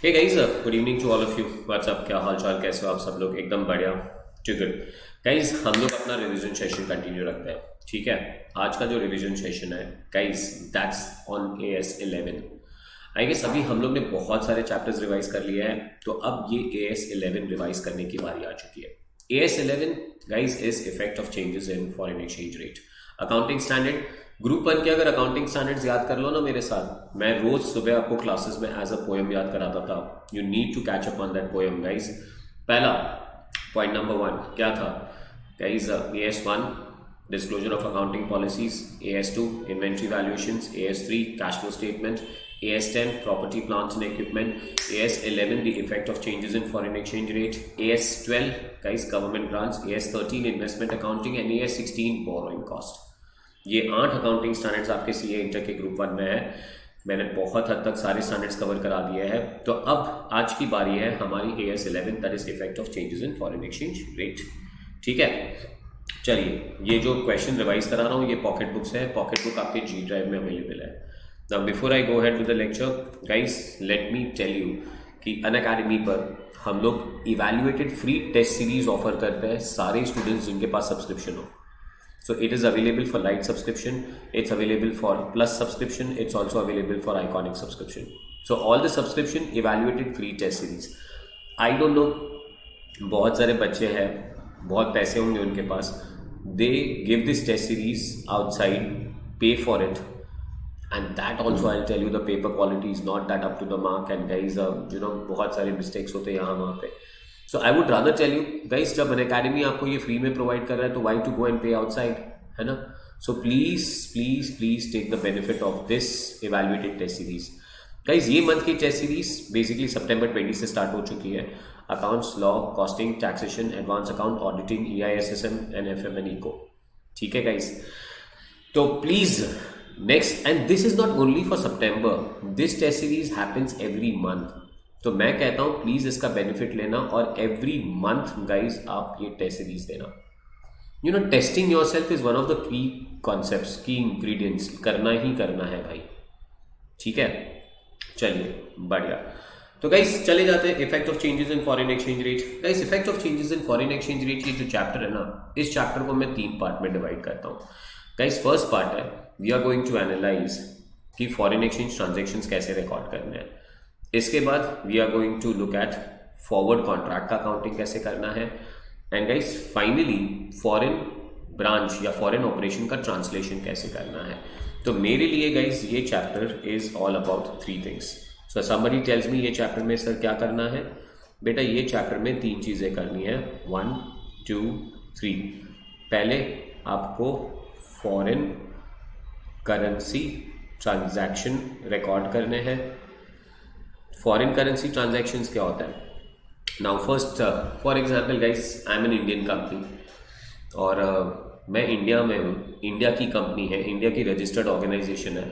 Hey guys, good evening to all of you. What's up, क्या हाल चाल, कैसे हो आप सब लोग? एकदम बढ़िया, टू गुड। गाइस, हम लोग अपना रिवीजन सेशन कंटिन्यू रखते हैं, ठीक है। आज का जो रिवीजन सेशन है guys, that's on AS11। I guess अभी हम लोग ने बहुत सारे चैप्टर्स रिवाइज कर लिए हैं, तो अब ये AS11 रिवाइज करने की बारी आ चुकी है। AS11 guys is effect of changes in foreign exchange rate, accounting standard. Group 1 के अगर अकाउंटिंग स्टैंडर्ड्स याद कर लो ना मेरे साथ, मैं रोज सुबह आपको क्लासेस में एज अ पोएम याद कराता था। You need to catch up on that poem guys. पहला पॉइंट नंबर 1 क्या था guys? AS1 disclosure of accounting policies, AS2 inventory valuations, AS3 cash flow statement, AS10 property plants and equipment, AS11 the effect of changes in foreign exchange rate, AS12 guys government grants, AS13 investment accounting and AS16 borrowing cost. ये 8 accounting standards आपके CA inter के group 1 में है। मैंने बहुत हद तक सारे स्टैंडर्ड्स कवर करा दिए हैं। तो अब आज की बारी है हमारी AS11, that is effect of changes in foreign exchange rate, ठीक है। चलिए, ये जो क्वेश्चन रिवाइज करा रहा हूँ ये पॉकेट बुक्स है। पॉकेट बुक आपके G ड्राइव में अवेलेबल है। Now before I go head with the lecture guys, let me tell you कि अनअकैडमी पर हम लोग evaluated free test series offer करते हैं सारे स्टूडेंट्स जिनके पास सब्सक्रिप्शन हो। So it is available for light subscription, it's available for plus subscription, it's also available for iconic subscription. So all the subscription evaluated free test series. I don't know, बहुत सारे बच्चे हैं, बहुत पैसे होंगे उनके पास, they give this test series outside, pay for it, and that also I'll tell you the paper quality is not that up to the mark, and guys बहुत सारे mistakes होते हैं यहाँ वहाँ पे। So I would rather tell you guys, जब Unacademy आपको ये फ्री में प्रोवाइड कर रहा है तो why to go and pay outside, है ना। So please take the benefit of this evaluated test series guys। ये मंथ की टेस्ट सीरीज बेसिकली सितंबर 20 से स्टार्ट हो चुकी है। Accounts, law, costing, taxation, advance account, auditing, EISSM and FM and eco, ठीक है गाइस। तो please next, and this is not only for सितंबर, this test series happens every month. तो मैं कहता हूं प्लीज इसका बेनिफिट लेना और एवरी मंथ गाइज आप ये टेस्ट सीरीज देना। Testing yourself is one of the key concepts, की इंग्रेडिएंट्स, करना ही करना है भाई, ठीक है। चलिए बढ़िया। तो गाइस चले जाते हैं effect of changes in foreign exchange rate. Guys effect of changes in foreign exchange rate, ये जो चैप्टर है ना, इस चैप्टर को मैं 3 पार्ट में डिवाइड करता हूं। गाइस फर्स्ट पार्ट है we are going to analyse कि फॉरेन एक्सचेंज ट्रांजेक्शंस कैसे रिकॉर्ड करने हैं। इसके बाद we are going to look at forward contract का अकाउंटिंग कैसे करना है, and guys finally foreign branch या फॉरेन ऑपरेशन का ट्रांसलेशन कैसे करना है। तो मेरे लिए गाइस ये chapter is all about 3 things. So somebody tells me ये चैप्टर में सर क्या करना है? बेटा ये चैप्टर में 3 चीज़ें करनी है, 1 2 3। पहले आपको फॉरेन करेंसी ट्रांजैक्शन रिकॉर्ड करने हैं। फॉरेन करेंसी ट्रांजैक्शंस क्या होता है? Now first for example guys, I am an Indian company और मैं इंडिया में हूँ, इंडिया की कंपनी है, इंडिया की रजिस्टर्ड ऑर्गेनाइजेशन है।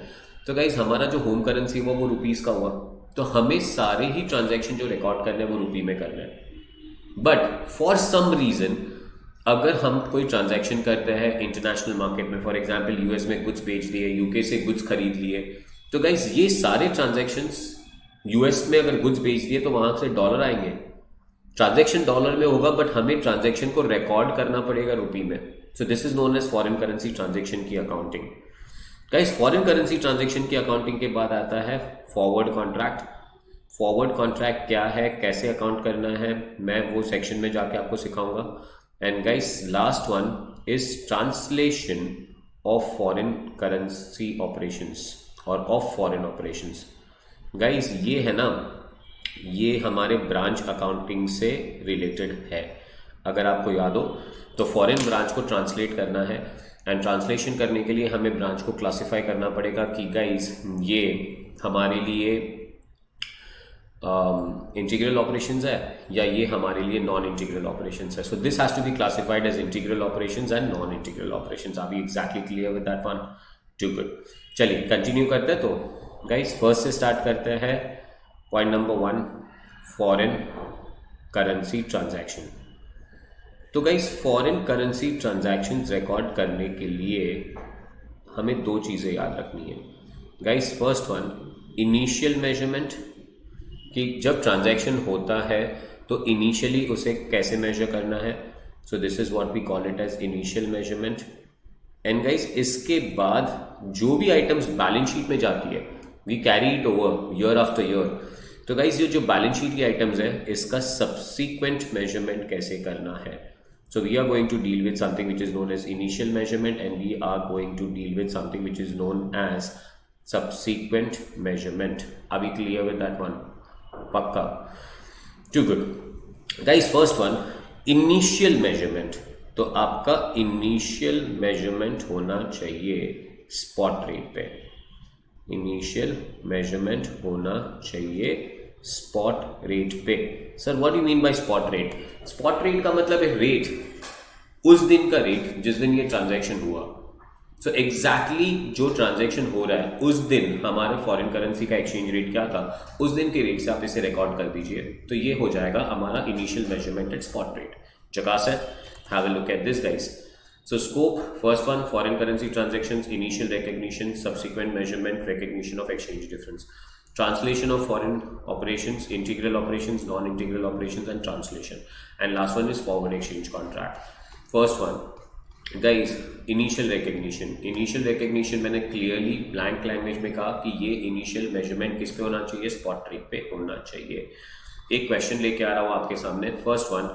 तो गाइस हमारा जो होम करेंसी हुआ वो रुपीज़ का हुआ, तो हमें सारे ही ट्रांजैक्शन जो रिकॉर्ड करने हैं वो रुपी में करना है। बट फॉर सम रीज़न अगर हम कोई ट्रांजैक्शन करते हैं इंटरनेशनल मार्केट में, फॉर एग्जाम्पल US में गुड्स बेच दिए, UK से गुड्स खरीद लिए, तो गाइस ये सारे ट्रांजैक्शंस US में अगर गुड्स बेच दिए तो वहां से डॉलर आएंगे, ट्रांजैक्शन डॉलर में होगा, बट हमें ट्रांजैक्शन को रिकॉर्ड करना पड़ेगा रुपी में। So this is known as foreign currency transaction की accounting. Guys foreign currency transaction की अकाउंटिंग के बाद आता है फॉरवर्ड कॉन्ट्रैक्ट। फॉरवर्ड कॉन्ट्रैक्ट क्या है, कैसे अकाउंट करना है, मैं वो सेक्शन में जाके आपको सिखाऊंगा। And guys last one is translation of foreign currency operations और ऑफ फॉरेन ऑपरेशंस। गाइस ये है ना, ये हमारे ब्रांच अकाउंटिंग से रिलेटेड है। अगर आपको याद हो तो फॉरेन ब्रांच को ट्रांसलेट करना है, एंड ट्रांसलेशन करने के लिए हमें ब्रांच को क्लासिफाई करना पड़ेगा कि गाइस ये हमारे लिए इंटीग्रल ऑपरेशंस है या ये हमारे लिए नॉन इंटीग्रल ऑपरेशंस है। So this has to be classified as integral operations and non integral operations. Are we exactly clear with that one? Too good. चलिए कंटिन्यू करते हैं। तो गाइस फर्स्ट से स्टार्ट करते हैं। Point number 1, foreign currency transaction. तो guys foreign currency transactions record करने के लिए हमें 2 चीज़ें याद रखनी है guys. First one, initial measurement कि जब ट्रांजैक्शन होता है तो इनिशियली उसे कैसे मेजर करना है. So this is what we call it as initial measurement. And guys इसके बाद जो भी आइटम्स बैलेंस शीट में जाती है we carry it over year after year. तो गाइस ये जो बैलेंस शीट की आइटम्स है इसका सब्सिक्वेंट मेजरमेंट कैसे करना है. So we are going to deal with something which is known as initial measurement, and we are going to deal with something which is known as subsequent measurement. Are we clear with that one? Pakka. Too good. Guys, first one, initial measurement. तो आपका initial measurement होना चाहिए spot rate पे. Initial measurement होना चाहिए spot rate पे. Sir what you mean by spot rate? Spot rate का मतलब है रेट, उस दिन का रेट जिस दिन ये ट्रांजैक्शन हुआ. सो एग्जैक्टली जो ट्रांजैक्शन हो रहा है उस दिन हमारे फॉरेन करेंसी का एक्सचेंज रेट क्या था, उस दिन के रेट से आप इसे रिकॉर्ड कर दीजिए. तो ये हो जाएगा हमारा initial measurement at spot rate. चकास है. Have a look at this guys. So scope, first one, foreign currency transactions, initial recognition, subsequent measurement, recognition of exchange difference. Translation of foreign operations, integral operations, non-integral operations, and translation. And last one is forward exchange contract. First one, guys, initial recognition. Initial recognition मैंने clearly blank language में कहा कि ये initial measurement किस पे होना चाहिए, spot rate पे होना चाहिए. एक question लेके आ रहा हूँ आपके सामने. First one,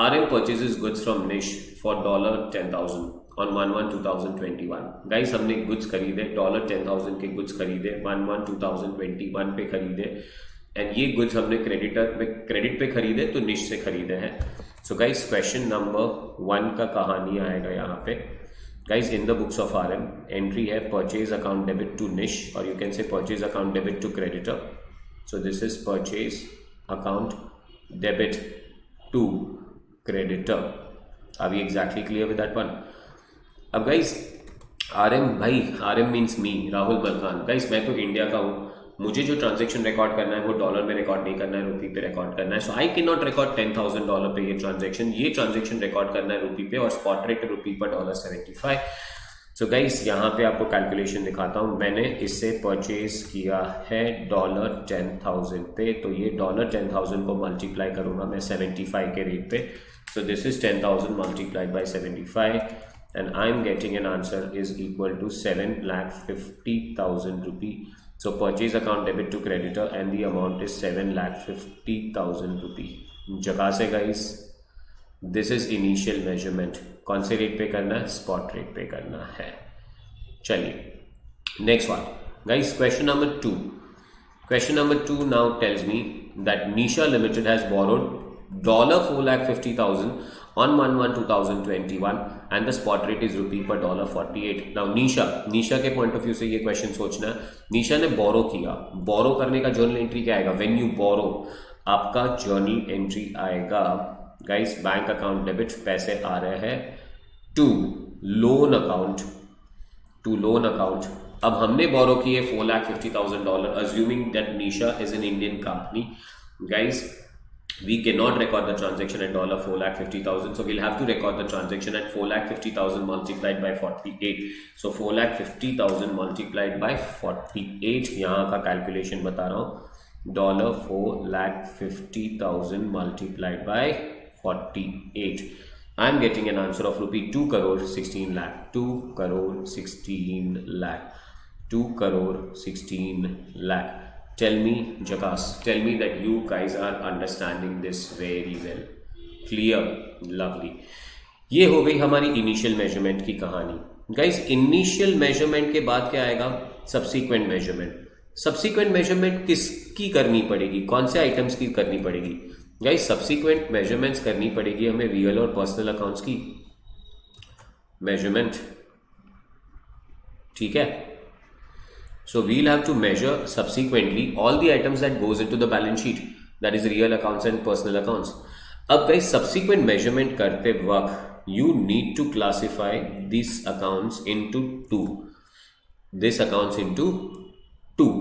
RM purchases goods from Nish for $10,000 on 1/1/2021. Guys हमने goods खरीदे, $10,000 के goods खरीदे 1/1/2021 पे खरीदे, एंड ये goods हमने क्रेडिट पे खरीदे तो निश से खरीदे हैं. सो गाइस क्वेश्चन नंबर 1 का कहानी आएगा यहाँ पे. Guys in the books of RM entry है परचेज अकाउंट डेबिट टू निश, और you can say purchase account debit to creditor. So this is purchase account debit to creditor. Are we exactly clear with that one? अब guys RM भाई, RM means me, Rahul Malkan. Guys मैं तो India का हूँ, मुझे जो ट्रांजेक्शन रिकॉर्ड करना है वो डॉलर में रिकॉर्ड नहीं करना है, रुपी पे रिकॉर्ड करना है. सो आई कैन नॉट रिकॉर्ड $10,000 पे ये ट्रांजेक्शन रिकॉर्ड करना है रुपी पे, और स्पॉट रेट रुपी पर $75. सो गाइस यहाँ पे आपको कैलकुलेशन दिखाता हूँ. मैंने इससे परचेज किया है $10,000 पे, तो ये $10,000 को मल्टीप्लाई करूँगा मैं 75 के रेट पे. So this is 10,000 multiplied by 75, and I'm getting an answer is equal to 7,50,000 rupee. So purchase account debit to creditor and the amount is 7,50,000 rupee. जगह से guys, this is initial measurement. कौन से rate पे करना है? Spot rate पे करना है. चलिए next one guys, question number 2. Question number 2 now tells me that Nisha Limited has borrowed $450,000 on 1/1/2021 and the spot rate is rupee per $48. Now Nisha के पॉइंट ऑफ व्यू से ये क्वेश्चन सोचना है. निशा ने बोरो किया, बोरो करने का जर्नल एंट्री क्या आएगा? व्हेन यू बोरो आपका जर्नल एंट्री आएगा गाइस बैंक अकाउंट डेबिट, पैसे आ रहे हैं टू लोन अकाउंट. अब हमने बोरो किए $450,000 assuming that Nisha is an Indian company. Guys, we cannot record the transaction at $450,000, so we'll have to record the transaction at 450,000 multiplied by 48. So 450,000 multiplied by 48, यहाँ का calculation बता रहा हूँ. $450,000 multiplied by 48. I'm getting an answer of rupee 2 crore 16 lakh. 2 crore 16 lakh. 2 crore 16 lakh. Tell me, Jakas, tell me that you guys are understanding this very well. Clear? Lovely. ये हो गई हमारी initial measurement की कहानी. Guys initial measurement के बाद क्या आएगा? Subsequent measurement. सब्सीक्वेंट मेजरमेंट किसकी करनी पड़ेगी? कौन से आइटम्स की करनी पड़ेगी? गाइस सब्सीक्वेंट मेजरमेंट्स करनी पड़ेगी हमें रियल और पर्सनल अकाउंट्स की मेजरमेंट. ठीक है. So we'll have to measure subsequently all the items that goes into the balance sheet, that is real accounts and personal accounts. अब guys subsequent measurement करते वक्त you need to classify these accounts into two. This accounts into two.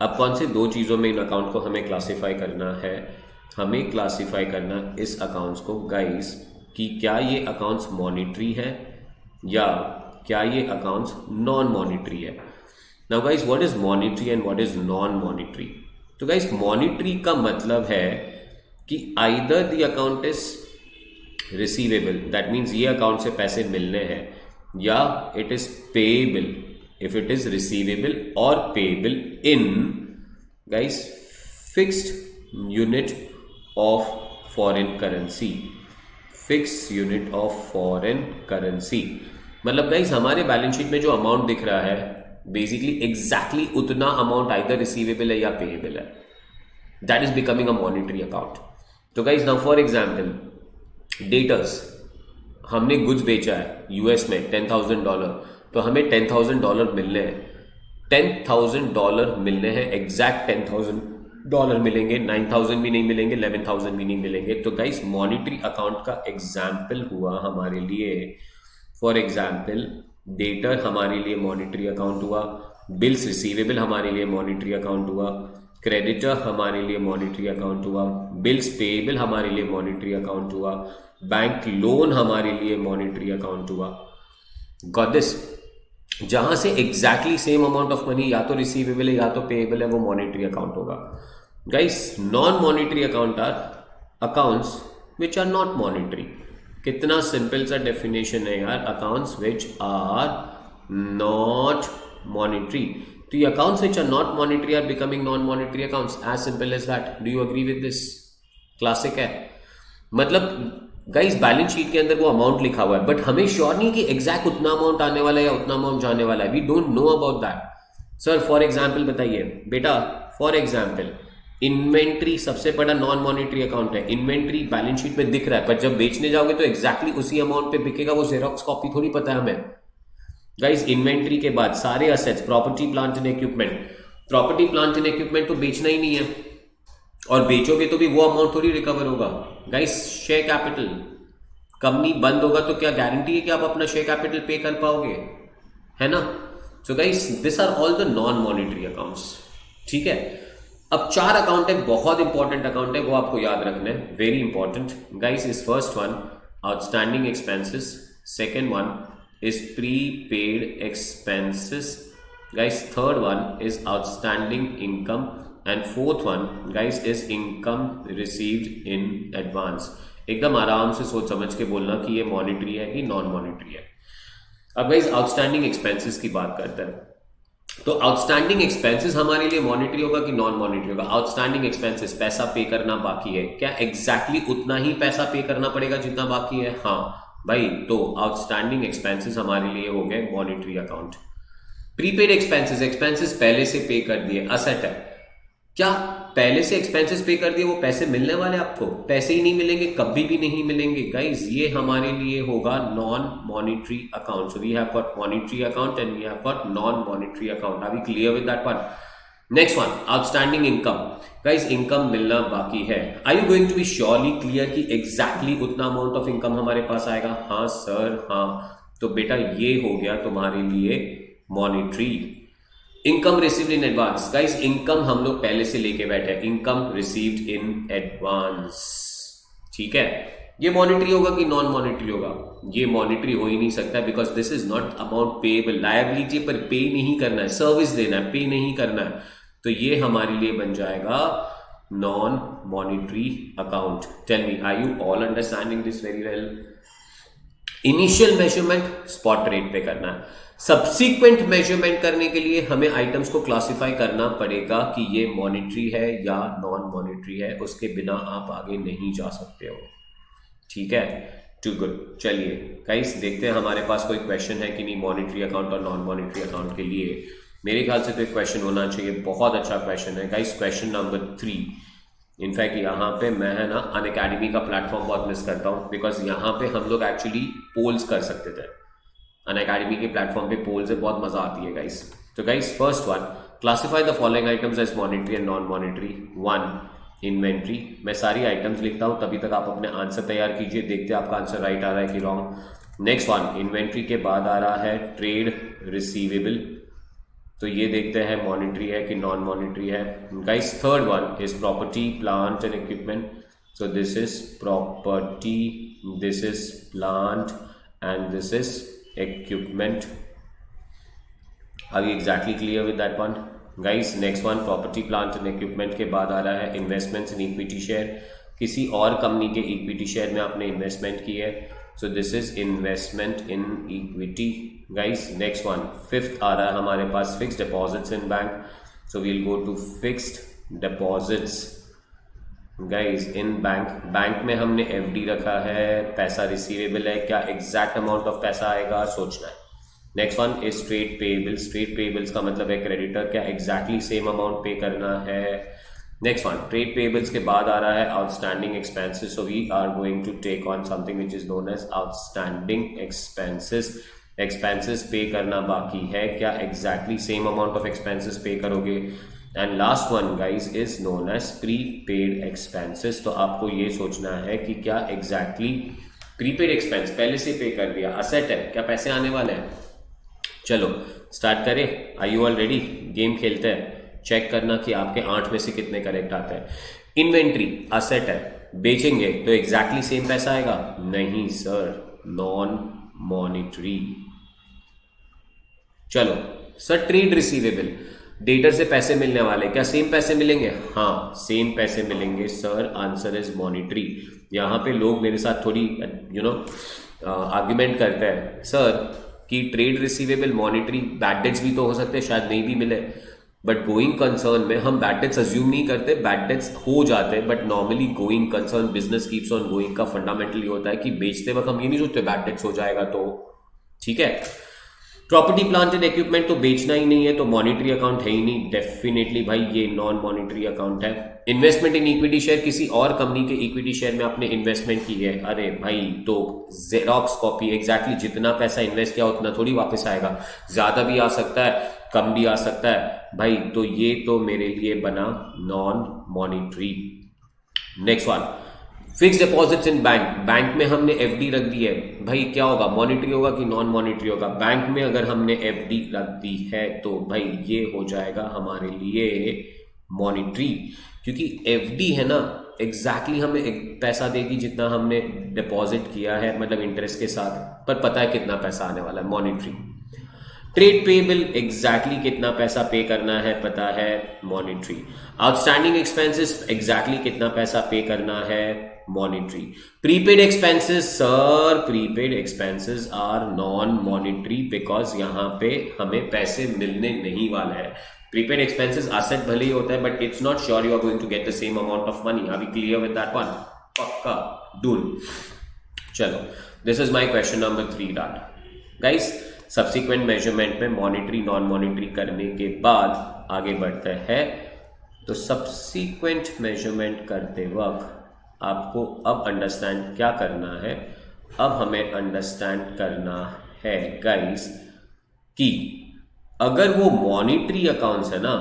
अब कौन से दो चीज़ों में इन account को हमें क्लासीफाई करना है? हमें क्लासीफाई करना इस अकाउंट्स को गाइस कि क्या ये अकाउंट्स मॉनिटरी है या क्या ये अकाउंट्स नॉन मॉनिटरी है. Now guys, what is monetary and what is non-monetary? तो गाइस मॉनिटरी का मतलब है कि either the account is receivable, that means ये अकाउंट से पैसे मिलने हैं, या it is payable if it is receivable और payable in guys fixed unit of foreign currency, fix unit of foreign currency. मतलब गाइस हमारे बैलेंस शीट में जो अमाउंट दिख रहा है बेसिकली एग्जैक्टली उतना अमाउंट आइदर रिसीवेबल है या पेएबल है, that is becoming a monetary account. तो guys now for example debtors, हमने गुड्स बेचा है यूएस में $10,000, तो हमें $10,000 मिलने हैं, $10,000 मिलने हैं, एग्जैक्ट $10,000 मिलेंगे, 9,000 भी नहीं मिलेंगे, 11,000 भी नहीं मिलेंगे। तो गाइस मॉनिटरी अकाउंट का एग्जाम्पल हुआ हमारे लिए, फॉर एग्जाम्पल डेटर हमारे लिए मॉनिटरी अकाउंट हुआ, बिल्स रिसीवेबल हमारे लिए मॉनिटरी अकाउंट हुआ, क्रेडिटर हमारे लिए मॉनिटरी अकाउंट हुआ, बिल्स पेएबल हमारे लिए मॉनिटरी अकाउंट हुआ, बैंक लोन हमारे लिए मॉनिटरी अकाउंट हुआ। Got this? जहां से exactly same amount of money या तो रिसीवेबल है या तो पेएबल है, वो मॉनिटरी अकाउंट होगा। Guys non monetary account are accounts which are not monetary. कितना सिंपल सा डेफिनेशन है यार, accounts which are not monetary. तो ये accounts which are not monetary are becoming non monetary accounts, as simple as that. Do you agree with this? Classic है। मतलब guys balance sheet के अंदर वो अमाउंट लिखा हुआ है, बट हमें श्योर नहीं कि एग्जैक्ट उतना अमाउंट आने वाला है या उतना अमाउंट जाने वाला है। We don't know about that. Sir for example बताइए बेटा, फॉर एग्जाम्पल इन्वेंट्री सबसे बड़ा नॉन मॉनिटरी अकाउंट है। इन्वेंट्री बैलेंस शीट में दिख रहा है, पर जब बेचने जाओगे तो एग्जैक्टली उसी अमाउंट पे बिकेगा, वो जेरोक्स कॉपी थोड़ी पता है हमें। गाइस इन्वेंट्री के बाद सारे assets, property plant and equipment, property plant and equipment तो बेचना ही नहीं है, और बेचोगे तो भी वो अमाउंट थोड़ी रिकवर होगा। गाइस शेयर कैपिटल, कंपनी बंद होगा तो क्या गारंटी है कि आप अपना शेयर कैपिटल पे कर पाओगे, है ना? So guys this are all the non monetary accounts. ठीक है, अब 4 अकाउंट है, बहुत इंपॉर्टेंट अकाउंट है, वो आपको याद रखना है, very important. Guys is first one outstanding expenses, second one is prepaid expenses, guys third one is outstanding income, and fourth one guys is income received in advance। एकदम आराम से सोच समझ के बोलना कि ये मॉनिटरी है कि नॉन मॉनिटरी है। अब गाइस आउटस्टैंडिंग एक्सपेंसेस की बात करते हैं। तो आउटस्टैंडिंग एक्सपेंसेस हमारे लिए मॉनिटरी होगा कि नॉन मॉनिटरी होगा? आउटस्टैंडिंग एक्सपेंसेस, पैसा पे करना बाकी है, क्या एग्जैक्टली उतना ही पैसा पे करना पड़ेगा जितना बाकी है? हाँ भाई, तो आउटस्टैंडिंग एक्सपेंसेस हमारे लिए हो गए monetary account. Prepaid expenses, expenses पहले से पे कर दिए, असेट है। क्या पहले से एक्सपेंसेस पे कर दिए वो पैसे मिलने वाले आपको? पैसे ही नहीं मिलेंगे, कभी भी नहीं मिलेंगे गाइस। ये हमारे लिए होगा non monetary account. So we have got monetary account and we have got non monetary account. Are we clear with that one? Next one outstanding income. Guys income मिलना बाकी है। Are you going to be surely clear कि exactly उतना amount of income हमारे पास आएगा? हाँ sir हाँ। तो बेटा ये हो गया तुम्हारे लिए monetary. Income received in advance, guys income हम लोग पहले से लेके बैठे हैं, इनकम रिसीव्ड इन एडवांस। ठीक है, ये मॉनिटरी होगा कि नॉन मॉनिटरी होगा? ये मॉनिटरी हो ही नहीं सकता, because this is not amount payable. Liability पर पे नहीं करना है, सर्विस देना है, पे नहीं करना है, तो ये हमारे लिए बन जाएगा non monetary account. Tell me, are you all understanding this very well? Initial measurement spot rate पे करना है, सब्सीक्वेंट मेजरमेंट करने के लिए हमें आइटम्स को क्लासिफाई करना पड़ेगा कि ये मॉनिटरी है या नॉन मॉनिटरी है, उसके बिना आप आगे नहीं जा सकते हो। ठीक है, टू गुड। चलिए गाइस देखते हैं हमारे पास कोई क्वेश्चन है कि नहीं मॉनिटरी अकाउंट और नॉन मॉनिटरी अकाउंट के लिए। मेरे ख्याल से तो एक क्वेश्चन होना चाहिए, बहुत अच्छा क्वेश्चन है गाइस, क्वेश्चन नंबर 3। इनफैक्ट यहाँ पे मैं है ना अनअकैडमी का प्लेटफॉर्म बहुत मिस करता हूँ, बिकॉज यहाँ पे हम लोग एक्चुअली पोल्स कर सकते थे। अनअकैडमी के प्लेटफॉर्म पे पोल्स से बहुत मजा आती है गाइस। तो guys first one, classify the following items as monetary and non monetary. 1 inventory. मैं सारी आइटम्स लिखता हूँ, तभी तक आप अपने आंसर तैयार कीजिए, देखते हैं आपका आंसर राइट आ रहा है कि रॉन्ग। नेक्स्ट वन, इन्वेंट्री के बाद आ रहा है ट्रेड रिसीवेबल, तो ये देखते हैं मॉनिटरी है कि नॉन मॉनिटरी है। Guys third one is property plant and equipment, so this is property, this is plant and this is equipment. Are you exactly clear with that one? Guys next one, property plant and equipment के बाद आ रहा है investments in equity share, किसी और company के equity share में आपने इन्वेस्टमेंट की है, so this is investment in equity. Guys next one, fifth आ रहा है हमारे पास fixed deposits in bank, so we'll go to fixed deposits guys in bank. Bank में हमने एफडी रखा है, पैसा रिसीवेबल है, क्या एग्जैक्ट अमाउंट ऑफ पैसा आएगा सोचना है। Next one is trade payables, trade payables का मतलब है क्रेडिटर, क्या एग्जैक्टली सेम अमाउंट पे करना है। नेक्स्ट वन, ट्रेड पेएबल्स के बाद आ रहा है outstanding expenses, so we are going to take on something which is known as outstanding expenses. Expenses pay करना बाकी है, क्या exactly same amount of expenses pay करोगे। And last one guys is known as prepaid expenses, तो आपको ये सोचना है कि क्या एग्जैक्टली प्रीपेड एक्सपेंस पहले से पे कर दिया, असेट है, क्या पैसे आने वाले हैं। चलो स्टार्ट करें, are you all ready, game खेलते हैं, चेक करना कि आपके 8 में से कितने करेक्ट आते हैं। इन्वेंट्री असेट है, बेचेंगे तो एग्जैक्टली सेम पैसा आएगा, नहीं सर, नॉन मॉनिटरी। चलो सर, ट्रेड रिसीवेबल, डेटर से पैसे मिलने वाले, क्या सेम पैसे मिलेंगे, हाँ सेम पैसे मिलेंगे सर, आंसर इज मॉनिटरी। यहाँ पे लोग मेरे साथ थोड़ी आर्ग्यूमेंट करते हैं सर कि trade receivable monetary, bad debts भी तो हो सकते हैं, शायद नहीं भी मिले, बट गोइंग कंसर्न में हम बैड डेट्स अज्यूम नहीं करते, बैड डेट्स हो जाते हैं, but normally going concern, business keeps on going का फंडामेंटली होता है कि बेचते वक्त हम ये नहीं सोचते बैड डेट्स हो जाएगा तो ठीक है। प्रॉपर्टी प्लांट एंड इक्विपमेंट तो बेचना ही नहीं है, तो मॉनिटरी अकाउंट है ही नहीं, डेफिनेटली भाई ये नॉन मॉनिटरी अकाउंट है। इन्वेस्टमेंट इन इक्विटी शेयर, किसी और कंपनी के इक्विटी शेयर में आपने इन्वेस्टमेंट की है, अरे भाई तो जेरॉक्स कॉपी, एग्जैक्टली जितना पैसा इन्वेस्ट किया उतना थोड़ी वापस आएगा, ज्यादा भी आ सकता है, कम भी आ सकता है भाई, तो ये तो मेरे लिए बना non monetary. Next one, fix deposits in bank, bank में हमने एफडी रख दी है, भाई क्या होगा, मॉनिटरी होगा कि नॉन मॉनिटरी होगा। बैंक में अगर हमने एफडी रख दी है तो भाई ये हो जाएगा हमारे लिए मॉनिटरी, क्योंकि एफडी है ना एग्जैक्टली हमें पैसा देगी जितना हमने डिपॉजिट किया है, मतलब इंटरेस्ट के साथ, पर पता है कितना पैसा आने वाला है, मॉनिटरी। ट्रेड पेएबल, एग्जैक्टली कितना पैसा पे करना है पता है, मॉनिटरी। आउटस्टैंडिंग एक्सपेंसेस, एग्जैक्टली कितना पैसा पे करना है, monetary. Prepaid expenses, sir prepaid expenses are non monetary because यहां पे हमें पैसे मिलने नहीं वाला है। प्रीपेड एक्सपेंसेस एसेट भले ही होता है, but it's not sure you are going to get the same amount of money. Are we clear with that one? पक्का डून। चलो this is my question number 3 dot guys. Subsequent measurement में monetary non monetary करने के बाद आगे बढ़ते हैं, तो सब्सिक्वेंट मेजरमेंट करते वक्त आपको अब अंडरस्टैंड क्या करना है, अब हमें अंडरस्टैंड करना है गाइस कि अगर वो मॉनिटरी अकाउंट्स है ना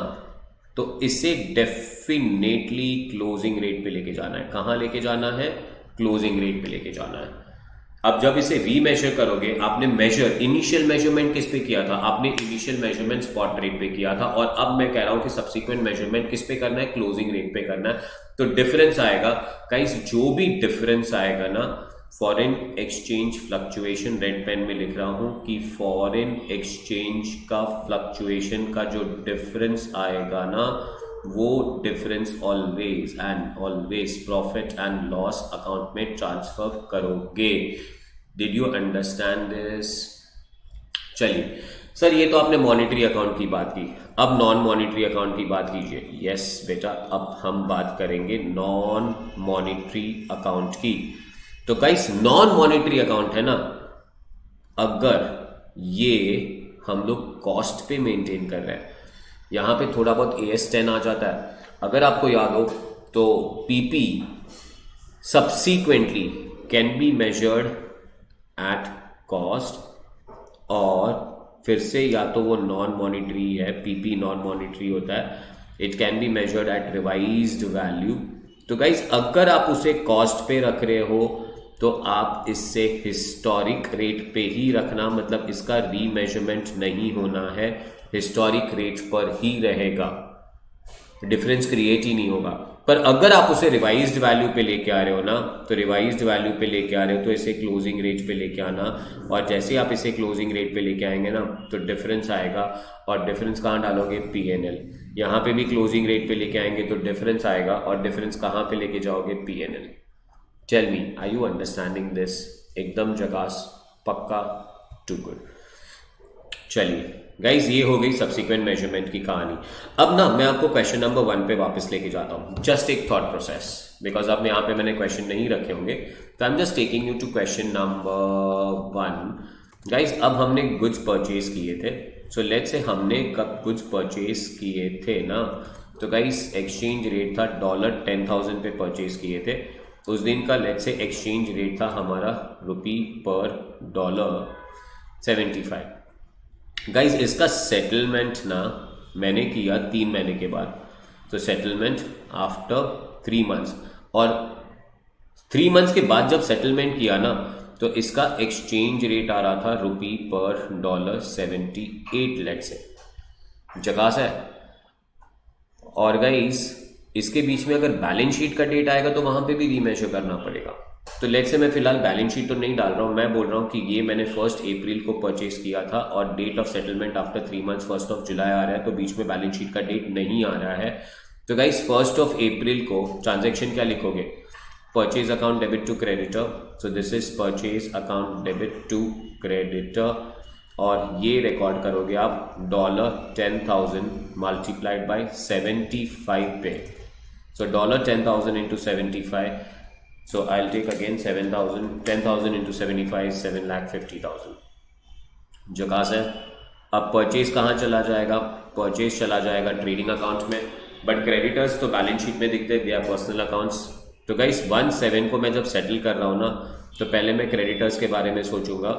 तो इसे डेफिनेटली क्लोजिंग रेट पे लेके जाना है। कहां लेके जाना है? क्लोजिंग रेट पे लेके जाना है। अब जब इसे रीमेजर करोगे, आपने मेजर इनिशियल मेजरमेंट किस पे किया था? आपने इनिशियल मेजरमेंट स्पॉट रेट पे किया था, और अब मैं कह रहा हूं कि सब्सिक्वेंट मेजरमेंट किस पे करना है? क्लोजिंग रेट पे करना है। तो डिफरेंस आएगा गाइस, जो भी डिफरेंस आएगा ना, foreign exchange fluctuation, red pen में लिख रहा हूं कि फॉरेन एक्सचेंज का फ्लक्चुएशन का जो डिफरेंस आएगा ना, वो difference always and always profit and loss account में ट्रांसफर करोगे। Did you understand this? चलिए सर, ये तो आपने मॉनिटरी अकाउंट की बात की, अब नॉन मॉनिटरी अकाउंट की बात कीजिए। यस बेटा, अब हम बात करेंगे नॉन मॉनिटरी अकाउंट की। तो गाइस नॉन मॉनिटरी अकाउंट है ना, अगर ये हम लोग कॉस्ट पे मेंटेन कर रहे हैं, यहां पे थोड़ा बहुत AS10 आ जाता है। अगर आपको याद हो तो PP subsequently can be measured at cost, और फिर से या तो वो नॉन मॉनिटरी है, PP नॉन मॉनिटरी होता है, it can be measured at revised value. तो गाइज अगर आप उसे कॉस्ट पे रख रहे हो तो आप इससे हिस्टोरिक रेट पे ही रखना, मतलब इसका रीमेजरमेंट नहीं होना है, हिस्टोरिक रेट पर ही रहेगा, डिफरेंस क्रिएट ही नहीं होगा। पर अगर आप उसे रिवाइज्ड वैल्यू पे लेके आ रहे हो ना, तो रिवाइज्ड वैल्यू पे लेके आ रहे हो तो इसे क्लोजिंग रेट पे लेके आना, और जैसे आप इसे क्लोजिंग रेट पे लेके आएंगे ना तो डिफरेंस आएगा, और डिफरेंस कहाँ डालोगे? PNL। यहाँ पे भी क्लोजिंग रेट पे लेके आएंगे तो डिफरेंस आएगा, और डिफरेंस कहाँ पे लेके जाओगे? P&L। Tell me, are you understanding this? एकदम जकास, पक्का, टू गुड। चलिए गाइज, ये हो गई सब्सिक्वेंट मेजरमेंट की कहानी। अब ना मैं आपको क्वेश्चन नंबर 1 पे वापस लेके जाता हूँ, जस्ट एक थॉट प्रोसेस, बिकॉज अब यहाँ पे मैंने क्वेश्चन नहीं रखे होंगे, तो I am just taking you to question number 1। Guys, अब हमने गुड्स परचेज किए थे, सो लेट्स से हमने कब गुड्स परचेज किए थे ना, तो गाइज एक्सचेंज रेट था $10,000 पे परचेज किए थे उस दिन का। लेट्स से एक्सचेंज रेट था हमारा ₹75। गाइज, इसका सेटलमेंट ना मैंने किया 3 महीने के बाद, तो सेटलमेंट आफ्टर 3 मंथ्स, और 3 मंथ्स के बाद जब सेटलमेंट किया ना, तो इसका एक्सचेंज रेट आ रहा था ₹78, लेट्स से, जगह है। और गाइज, इसके बीच में अगर बैलेंस शीट का डेट आएगा तो वहां पे भी रीमेजर करना पड़ेगा। तो लेट्स से मैं फिलहाल बैलेंस शीट तो नहीं डाल रहा हूँ, मैं बोल रहा हूँ कि ये मैंने 1 अप्रैल को परचेज किया था और date of settlement after 3 months 1 जुलाई आ रहा है, तो बीच में बैलेंस शीट का डेट नहीं आ रहा है। तो गाइस 1 अप्रैल को ट्रांजैक्शन क्या लिखोगे? Purchase account debit to creditor, so this is purchase account debit to creditor, और ये रिकॉर्ड करोगे आप $10,000 मल्टीप्लाइड बाय 75 पे, so $10,000 into 75, so I'll take again 10,000 into 75 is 7,50,000। जकास है। अब परचेज कहाँ चला जाएगा? परचेज चला जाएगा ट्रेडिंग अकाउंट में, बट क्रेडिटर्स तो बैलेंस शीट में दिखते हैं, दे आर पर्सनल अकाउंट्स। तो गाइस 1/7 को मैं जब सेटल कर रहा हूँ ना, तो पहले मैं क्रेडिटर्स के बारे में सोचूंगा,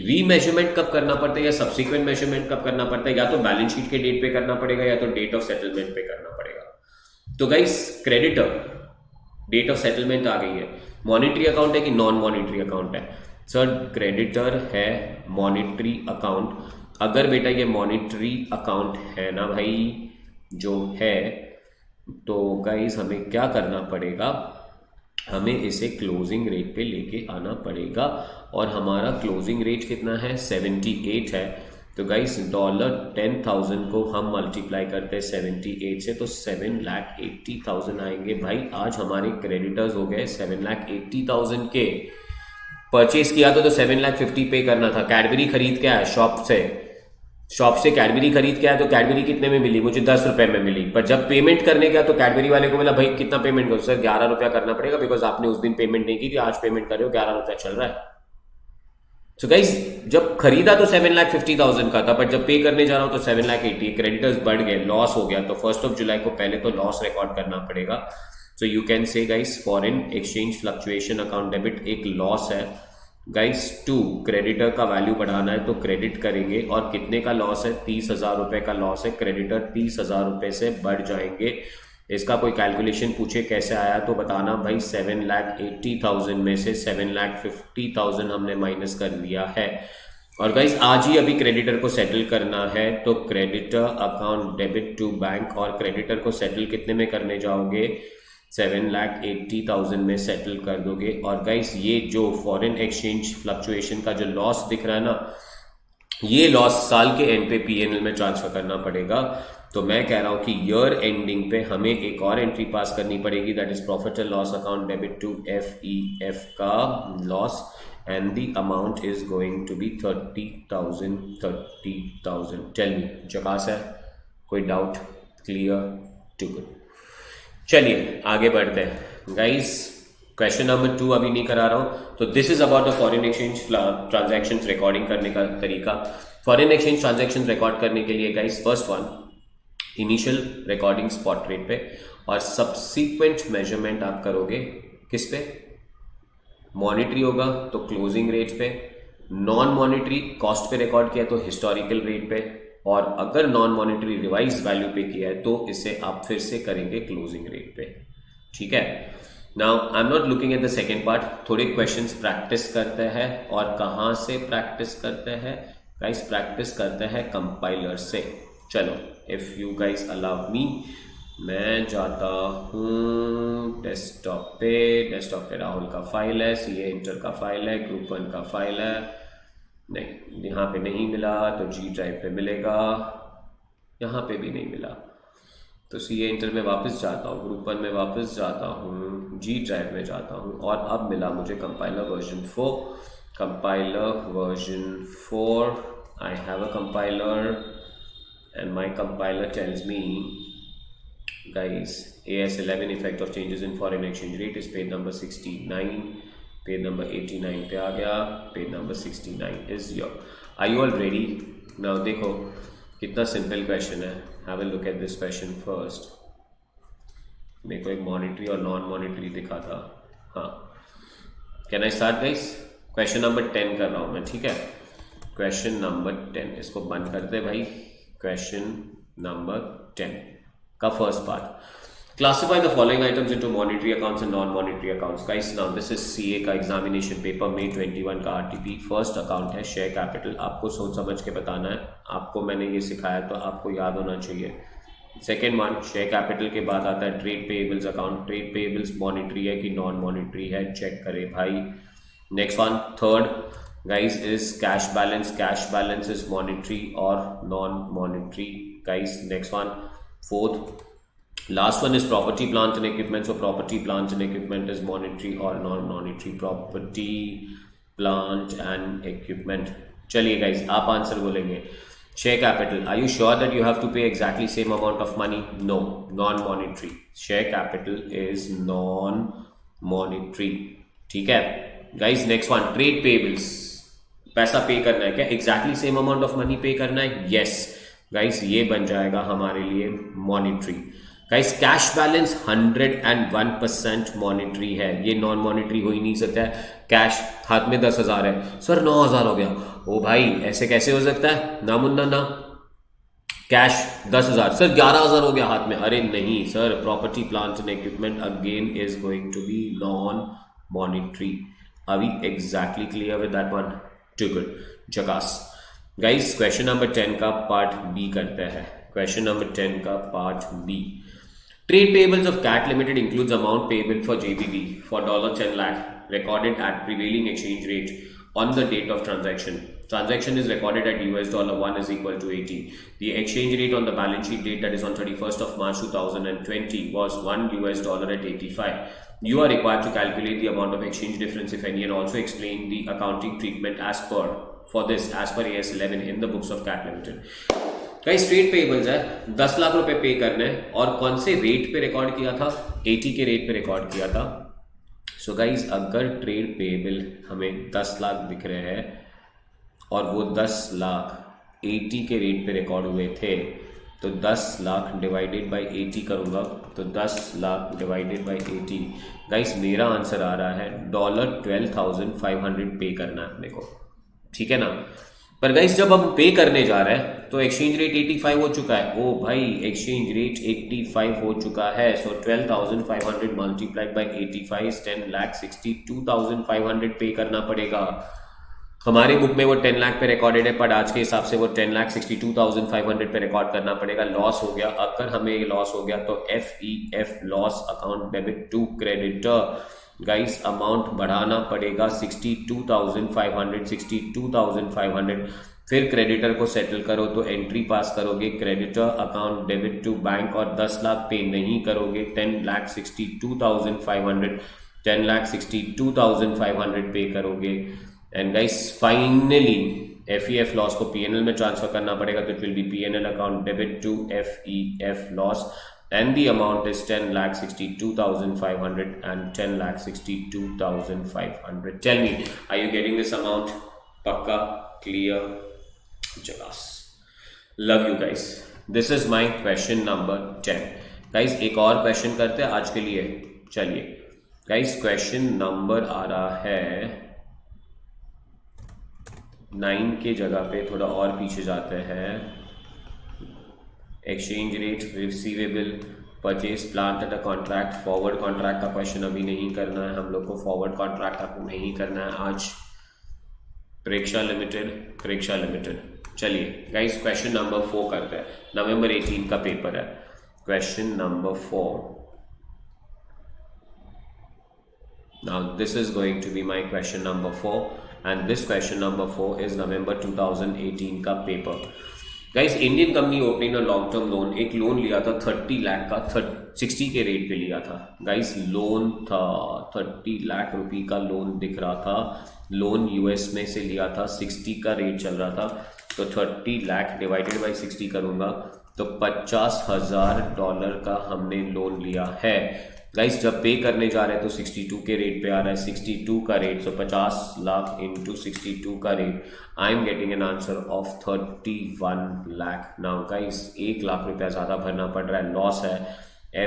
रीमेजरमेंट कब करना पड़ता है या सब्सिक्वेंट मेजरमेंट कब करना पड़ता है, या तो बैलेंस शीट के डेट पे करना पड़ेगा या तो डेट ऑफ सेटलमेंट पे करना पड़ेगा। तो guys creditor date of settlement आ गई है, मॉनिटरी अकाउंट है कि नॉन मॉनिटरी अकाउंट है? सर क्रेडिटर है मॉनिटरी अकाउंट। अगर बेटा ये मॉनिटरी अकाउंट है ना भाई जो है, तो गाइस हमें क्या करना पड़ेगा? हमें इसे क्लोजिंग रेट पे लेके आना पड़ेगा, और हमारा क्लोजिंग रेट कितना है? 78 है। तो गाइस $10,000 को हम मल्टीप्लाई करते हैं 78 से, तो 7,80,000 आएंगे। भाई आज हमारे क्रेडिटर्स हो गए 7,80,000 के। परचेज किया तो 7,50,000 पे करना था। कैडबरी खरीद के आया शॉप से कैडबरी खरीद के आया, तो कैडबरी कितने में मिली? मुझे ₹10 में मिली। पर जब पेमेंट करने गया तो कैडबरी वाले को बोला भाई कितना पेमेंट करो? सर ₹11 करना पड़ेगा, बिकॉज आपने उस दिन पेमेंट नहीं की थी, आज पेमेंट कर रहे हो, ₹11 चल रहा है। सो गाइस जब खरीदा तो 7,50,000 का था, पर जब पे करने जा रहा हूं तो 7,80,000। क्रेडिटर्स बढ़ गए, लॉस हो गया, तो 1 जुलाई को पहले तो लॉस रिकॉर्ड करना पड़ेगा। सो यू कैन से guys foreign exchange fluctuation account debit एक लॉस है गाइस। 2 क्रेडिटर का वैल्यू बढ़ाना है तो क्रेडिट करेंगे, और कितने का लॉस है? 30,000 रुपए का लॉस है। क्रेडिटर 30,000 रुपए से बढ़ जाएंगे। इसका कोई कैलकुलेशन पूछे कैसे आया तो बताना भाई। 7,80,000 में से 7,50,000 हमने माइनस कर लिया है, और गाइस आज ही अभी क्रेडिटर को सेटल करना है, तो creditor account debit to bank, और क्रेडिटर को सेटल कितने में करने जाओगे? 7,80,000 में सेटल कर दोगे। और गाइस ये जो फॉरेन एक्सचेंज फ्लक्चुएशन का जो लॉस दिख रहा है ना, ये लॉस साल के एंड पे P&L में ट्रांसफर करना पड़ेगा। तो मैं कह रहा हूं कि ईयर एंडिंग पे हमें एक और एंट्री पास करनी पड़ेगी, that is profit and loss account debit to FEF का loss, and the amount is going to be 30,000। Tell me, जकास है? कोई डाउट? क्लियर? To good. चलिए आगे बढ़ते हैं गाइस। क्वेश्चन नंबर 2 अभी नहीं करा रहा हूं। तो this is about the foreign exchange transactions recording करने का तरीका। फॉरेन एक्सचेंज ट्रांजैक्शंस रिकॉर्ड करने के लिए guys first one, initial recording spot rate पे, और सब्सिक्वेंट मेजरमेंट आप करोगे किस पे? मॉनिटरी होगा तो क्लोजिंग रेट पे, नॉन मॉनिटरी कॉस्ट पे रिकॉर्ड किया तो हिस्टोरिकल रेट पे, और अगर नॉन मॉनिटरी रिवाइज वैल्यू पे किया है तो इसे आप फिर से करेंगे क्लोजिंग रेट पे। ठीक है। Now I am not looking at the second part. थोड़े क्वेश्चंस प्रैक्टिस करते हैं, और कहाँ से प्रैक्टिस करते हैं गाइस? प्रैक्टिस करते हैं कंपाइलर से। चलो if you guys allow me, मैं जाता हूँ डेस्कटॉप पे राहुल का फाइल है, CA इंटर का फाइल है, ग्रुप 1 का फाइल है। नहीं, यहाँ पे नहीं मिला तो G ड्राइव पे मिलेगा, यहाँ पे भी नहीं मिला। तो सी ए इंटर में वापस जाता हूँ, ग्रुप 1 में वापस जाता हूँ, जी ड्राइव में जाता हूँ और अब मिला मुझे compiler version 4. Compiler version 4, I have a compiler and my compiler tells me, guys, AS11 effect of changes in foreign exchange rate is page number 69. Page number 89 पे आ गया, page number 69 is your. Are you all ready? Now देखो कितना simple question है. Have a look at this question first. मेरे को एक monetary और नॉन मॉनिटरी दिखा था. हाँ, can I start guys? Question number 10 कर रहा हूँ मैं, ठीक है? क्वेश्चन नंबर 10, इसको बंद कर दे भाई. क्वेश्चन नंबर 10 का first part. Classify the following items into monetary accounts and non monetary accounts. Guys now this is CA का एग्जामिनेशन पेपर May 21 का आरटीपी. फर्स्ट अकाउंट है शेयर कैपिटल. आपको सोच समझ के बताना है. आपको मैंने ये सिखाया तो आपको याद होना चाहिए. सेकेंड वन, शेयर कैपिटल के बाद आता है trade payables account. Trade payables monetary है कि नॉन मॉनिटरी है, चेक करे भाई. Next one, third guys is cash balance. Cash balance is monetary or non-monetary, guys. Next one, fourth, last one is property plant and equipment. So property plant and equipment is monetary or non-monetary. Property plant and equipment. चलिए guys, आप answer बोलेंगे. Share capital, are you sure that you have to pay exactly same amount of money? No, non-monetary. Share capital is non-monetary. ठीक है guys. Next one, trade payables. पैसा pay करना है क्या? Exactly same amount of money पे करना है? Yes guys, ये बन जाएगा हमारे लिए monetary. Guys cash balance 101% monetary है. ये नॉन मॉनिटरी हो ही नहीं सकता है. कैश हाथ में 10,000 है, सर 9,000 हो गया. ओ भाई ऐसे कैसे हो सकता है? ना मुन्ना ना. कैश 10,000, सर 11,000 हो गया हाथ में. अरे नहीं sir, property plant and equipment again is going to be non monetary. Are we exactly clear with that one? Too good. Jagas. Guys, question number 10 का part B करते हैं. Question number 10 का part B. Trade payables of CAT Limited includes amount payable for JBB for $10 lakh recorded at prevailing exchange rate on the date of transaction. Transaction is recorded at $1 is equal to 80. The exchange rate on the balance sheet date, that is on 31st of March 2020, was $1 at 85. You are required to calculate the amount of exchange difference, if any, and also explain the accounting treatment as per AS11 in the books of CAT Limited. Guys trade payables है, 10 लाख रुपए पे करने हैं और कौन से rate पे record किया था? 80 के रेट पे रिकॉर्ड किया था. सो गाइस अगर ट्रेड पेएबल हमें 10 लाख दिख रहे हैं और वो 10 लाख 80 के रेट पे रिकॉर्ड हुए थे, तो 10 लाख डिवाइडेड बाय 80 करूंगा तो 10 लाख डिवाइडेड बाय 80. गाइस मेरा आंसर आ रहा है $12,500 पे करना है अपने को, ठीक है ना? पर गाइस जब हम पे करने जा रहे हैं तो एक्सचेंज रेट 85 हो चुका है. ओ भाई एक्सचेंज रेट 85 हो चुका है. सो 12,500 मल्टीप्लाइड बाय 85 10,62,500 पे करना पड़ेगा. हमारे बुक में वो 10 लाख पे रिकॉर्डेड है, पर आज के हिसाब से वो 10,62,500 पे रिकॉर्ड करना पड़ेगा. लॉस हो गया. अगर हमें ये लॉस हो गया तो FEF loss account debit to creditor. Guys amount बढ़ाना पड़ेगा 62,500. फिर क्रेडिटर को सेटल करो तो एंट्री पास करोगे creditor account debit to bank और 10 लाख पे नहीं करोगे 10,62,500 पे करोगे. And guys finally FEF loss को PNL में ट्रांसफर करना पड़ेगा तो it will be PNL account debit to FEF loss and the amount is 10,62,500 and 10,62,500. Tell me, are you getting this amount? Pakka, clear, jagas. Love you guys. This is my question number 10. Guys एक और question करते हैं आज के लिए. चलिए guys question number आ रहा है 9 के जगह पे थोड़ा और पीछे जाते हैं. Exchange rate, receivable, purchase plant and contract. Forward contract का क्वेश्चन अभी नहीं करना है हम लोग को. फॉरवर्ड कॉन्ट्रैक्ट आपको नहीं करना है आज. प्रेक्षा लिमिटेड. चलिए गाइस क्वेश्चन नंबर 4 करते हैं. नवंबर 18 का पेपर है. Question number 4. Now this is going to be my question number 4 and this question number 4 is November 2018 का paper. Guys Indian company opening a long term loan, एक loan लिया था 30 लाख का, 60 के रेट पे लिया था गाइस। लोन था 30 लाख रुपए का लोन दिख रहा था। लोन यूएस में से लिया था, 60 का रेट चल रहा था, तो 30 लाख डिवाइडेड बाई 60 करूंगा तो $50,000 का हमने लोन लिया है गाइस। जब पे करने जा रहे हैं तो 62 के रेट पे आ रहा है, 62 का रेट, सो 50 लाख इंटू 62 का rate, I am getting an answer of 31 lakh. Now guys 1 lakh रुपया ज़्यादा भरना पड़ रहा है, लॉस है।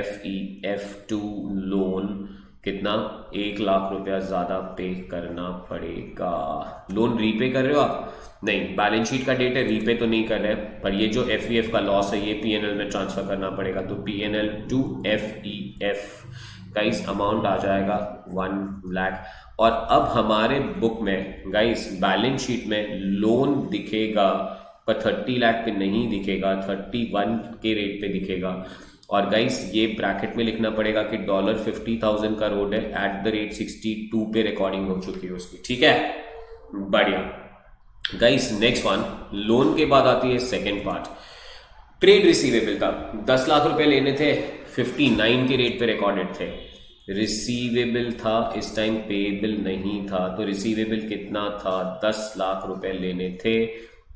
FEF2 लोन कितना, 1 लाख रुपया ज़्यादा पे करना पड़ेगा। लोन रीपे कर रहे हो आप? नहीं, बैलेंस शीट का डेट है, रीपे तो नहीं कर रहे, पर ये जो FEF का लॉस है ये PNL में ट्रांसफर करना पड़ेगा, तो PNL to FEF guys amount आ जाएगा 1 लाख। और अब हमारे बुक में गाइस बैलेंस शीट में लोन दिखेगा पर 30 लाख पे नहीं दिखेगा, 31 के रेट पे दिखेगा। और गाइस ये ब्रैकेट में लिखना पड़ेगा कि $50,000 का रोड है, @62 पे रिकॉर्डिंग हो चुकी है उसकी, ठीक है, बढ़िया। गाइस नेक्स्ट वन, लोन के बाद आती है सेकेंड पार्ट, ट्रेड रिसीवेबल का। 10 लाख रुपए लेने थे, 59 के रेट पे रिकॉर्डेड थे, रिसीवेबल था इस टाइम, पेएबल नहीं था, तो रिसीवेबल कितना था, 10 लाख रुपए लेने थे,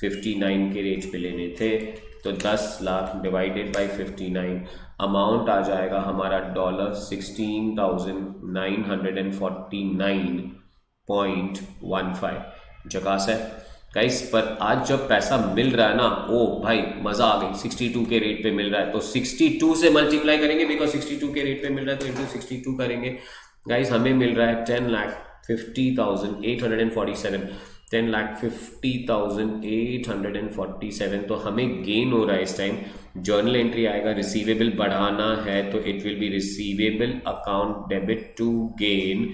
59 के रेट पे लेने थे, तो 10 लाख डिवाइडेड बाई 59, अमाउंट आ जाएगा हमारा $16,949.15। जकास है गाइस। पर आज जब पैसा मिल रहा है ना, ओ भाई मजा आ गई, 62 के रेट पे मिल रहा है, तो 62 से मल्टीप्लाई करेंगे, बिकॉज 62 के रेट पे मिल रहा है तो इंटू 62 करेंगे गाइस। हमें मिल रहा है 10,50,847, 10,50,847, तो हमें गेन हो रहा है इस टाइम। जर्नल एंट्री आएगा, रिसीवेबल बढ़ाना है तो it will be receivable account debit to gain,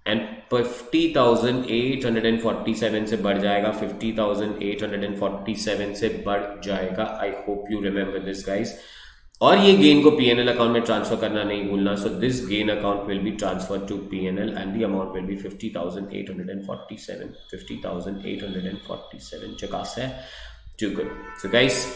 and 50,847 से बढ़ जाएगा, 50,847 से बढ़ जाएगा। I hope you remember this guys. और ये गेन को PNL अकाउंट में ट्रांसफर करना नहीं भूलना, so this gain account will be transfer to PNL and the amount will be 50,847, 50,847। चकास है, too good. So guys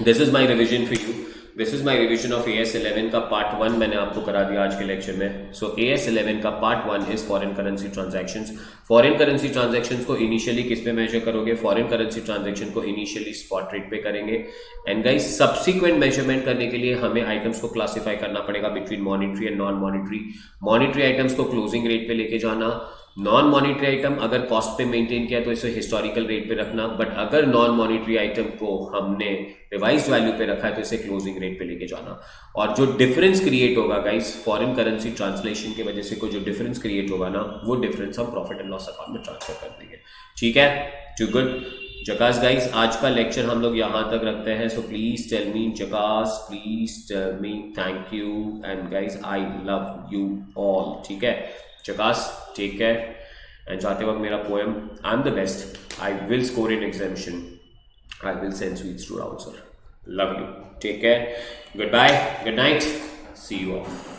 this is my revision for you, this is my revision of AS11 का part 1 मैंने आपको करा दिया आज के lecture में। सो AS11 का part 1 is foreign currency transactions. Foreign currency transactions को इनिशियली किस पे मेजर करोगे? फॉरेन करेंसी ट्रांजैक्शन को इनिशियली स्पॉट रेट पे करेंगे, एंड गाइस सब्सिक्वेंट मेजरमेंट करने के लिए हमें आइटम्स को क्लासिफाई करना पड़ेगा between monetary and non monetary. Monetary items को क्लोजिंग रेट पे लेके जाना, नॉन मॉनिटरी आइटम अगर कॉस्ट पे मेंटेन किया तो इसे हिस्टोरिकल रेट पे रखना, बट अगर नॉन मॉनिटरी आइटम को हमने रिवाइज्ड वैल्यू पे रखा है तो इसे क्लोजिंग रेट पे लेके जाना। और जो डिफरेंस क्रिएट होगा गाइस फॉरेन करेंसी ट्रांसलेशन की वजह से, को जो डिफरेंस क्रिएट होगा ना, वो डिफरेंस हम प्रॉफिट एंड लॉस अकाउंट में ट्रांसफर कर देंगे, ठीक है, टू गुड। जकास गाइस आज का लेक्चर हम लोग यहां तक रखते हैं, सो प्लीज टेल मी जकास, please tell me thank you, and guys I love you all, ठीक है। जकास टेक केयर, एंड जाते वक्त मेरा poem I am the best, I will score in examination, I will send sweets to round sir, love you, take care, good bye, good night, see you of.